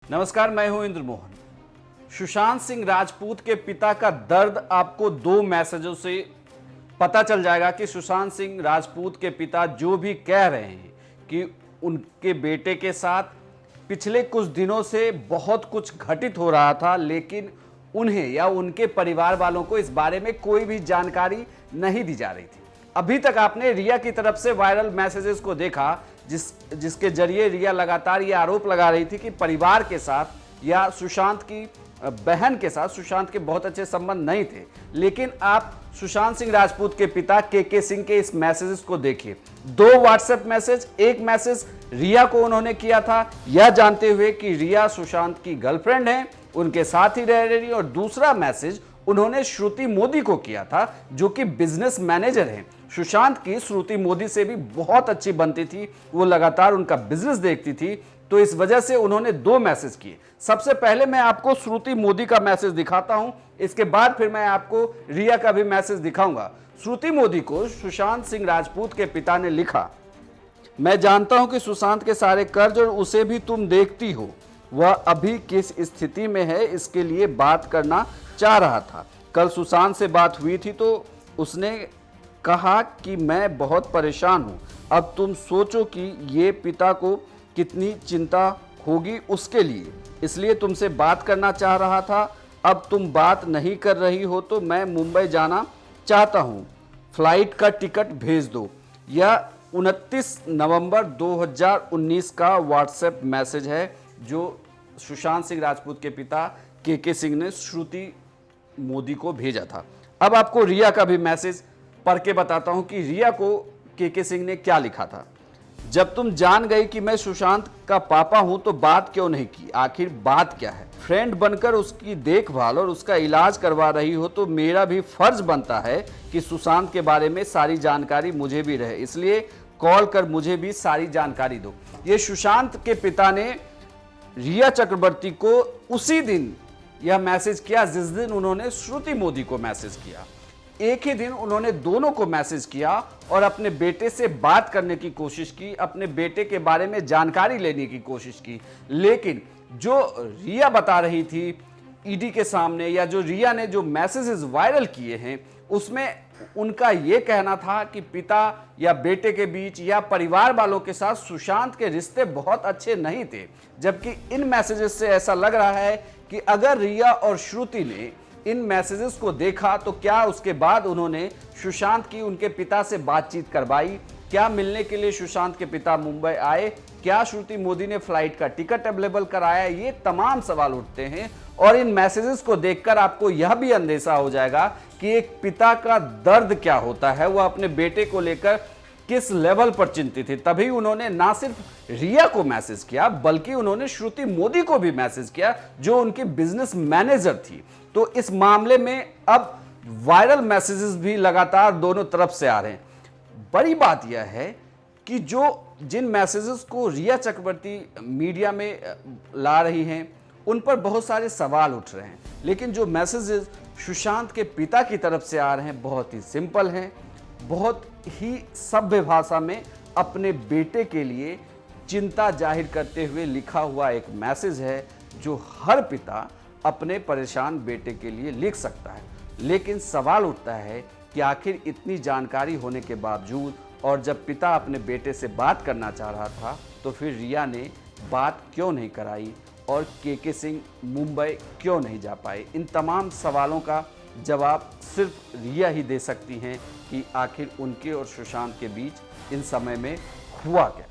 नमस्कार, मैं हूं इंद्र मोहन। सुशांत सिंह राजपूत के पिता का दर्द आपको दो मैसेजों से पता चल जाएगा कि सुशांत सिंह राजपूत के पिता जो भी कह रहे हैं कि उनके बेटे के साथ पिछले कुछ दिनों से बहुत कुछ घटित हो रहा था, लेकिन उन्हें या उनके परिवार वालों को इस बारे में कोई भी जानकारी नहीं दी जा रही थी। अभी तक आपने रिया की तरफ से वायरल मैसेजेस को देखा, जिसके जरिए रिया लगातार ये आरोप लगा रही थी कि परिवार के साथ या सुशांत की बहन के साथ सुशांत के बहुत अच्छे संबंध नहीं थे। लेकिन आप सुशांत सिंह राजपूत के पिता के सिंह के इस मैसेजेस को देखिए। दो व्हाट्सएप मैसेज, एक मैसेज रिया को उन्होंने किया था यह जानते हुए कि रिया सुशांत की गर्लफ्रेंड है, उनके साथ ही रह रही, और दूसरा मैसेज उन्होंने श्रुति मोदी को किया था जो कि बिजनेस मैनेजर हैं। सुशांत की श्रुति मोदी से भी बहुत अच्छी बनती थी, वो लगातार उनका बिजनेस देखती थी, तो इस वजह से उन्होंने दो मैसेज किए। सबसे पहले मैं आपको श्रुति मोदी का मैसेज दिखाता हूं, इसके बाद फिर मैं आपको रिया का भी मैसेज दिखाऊंगा। श्रुति मोदी को सुशांत सिंह राजपूत के पिता ने लिखा, मैं जानता हूं कि सुशांत के सारे कर्ज और उसे भी तुम देखती हो, वह अभी किस स्थिति में है इसके लिए बात करना चाह रहा था। कल सुशांत से बात हुई थी तो उसने कहा कि मैं बहुत परेशान हूं। अब तुम सोचो कि ये पिता को कितनी चिंता होगी उसके लिए, इसलिए तुमसे बात करना चाह रहा था। अब तुम बात नहीं कर रही हो तो मैं मुंबई जाना चाहता हूं, फ्लाइट का टिकट भेज दो। यह 29 नवंबर 2019 का व्हाट्सएप मैसेज है जो सुशांत सिंह राजपूत के पिता के सिंह ने श्रुति मोदी को भेजा था। अब आपको रिया का भी मैसेज पढ़ के बताता हूं कि रिया को के सिंह ने क्या लिखा था। जब तुम जान गई कि मैं सुशांत का पापा हूं तो बात क्यों नहीं की? आखिर बात क्या है? फ्रेंड बनकर उसकी देखभाल और उसका इलाज करवा रही हो तो मेरा भी फर्ज बनता है कि सुशांत के बारे में सारी जानकारी मुझे भी रहे, इसलिए कॉल कर मुझे भी सारी जानकारी दो। ये सुशांत के पिता ने रिया चक्रवर्ती को उसी दिन यह मैसेज किया जिस दिन उन्होंने श्रुति मोदी को मैसेज किया। एक ही दिन उन्होंने दोनों को मैसेज किया और अपने बेटे से बात करने की कोशिश की, अपने बेटे के बारे में जानकारी लेने की कोशिश की। लेकिन जो रिया बता रही थी ईडी के सामने, या जो रिया ने जो मैसेजेस वायरल किए हैं, उसमें उनका यह कहना था कि पिता या बेटे के बीच या परिवार वालों के साथ सुशांत के रिश्ते बहुत अच्छे नहीं थे। जबकि इन मैसेजेस से ऐसा लग रहा है कि अगर रिया और श्रुति ने इन मैसेजेस को देखा तो क्या उसके बाद उन्होंने सुशांत की उनके पिता से बातचीत करवाई? क्या मिलने के लिए सुशांत के पिता मुंबई आए? क्या श्रुति मोदी ने फ्लाइट का टिकट अवेलेबल कराया? ये तमाम सवाल उठते हैं और इन मैसेजेस को देखकर आपको यह भी अंदेशा हो जाएगा कि एक पिता का दर्द क्या होता है, वह अपने बेटे को लेकर किस लेवल पर चिंतित थे। तभी उन्होंने ना सिर्फ रिया को मैसेज किया बल्कि उन्होंने श्रुति मोदी को भी मैसेज किया जो उनकी बिजनेस मैनेजर थी। तो इस मामले में अब वायरल मैसेजेस भी लगातार दोनों तरफ से आ रहे हैं। बड़ी बात यह है कि जिन मैसेजेस को रिया चक्रवर्ती मीडिया में ला रही हैं उन पर बहुत सारे सवाल उठ रहे हैं, लेकिन जो मैसेजेस सुशांत के पिता की तरफ से आ रहे हैं बहुत ही सिंपल हैं, बहुत ही सभ्य भाषा में अपने बेटे के लिए चिंता जाहिर करते हुए लिखा हुआ एक मैसेज है जो हर पिता अपने परेशान बेटे के लिए लिख सकता है। लेकिन सवाल उठता है कि आखिर इतनी जानकारी होने के बावजूद और जब पिता अपने बेटे से बात करना चाह रहा था तो फिर रिया ने बात क्यों नहीं कराई और के सिंह मुंबई क्यों नहीं जा पाए? इन तमाम सवालों का जवाब सिर्फ रिया ही दे सकती हैं कि आखिर उनके और सुशांत के बीच इन समय में हुआ क्या।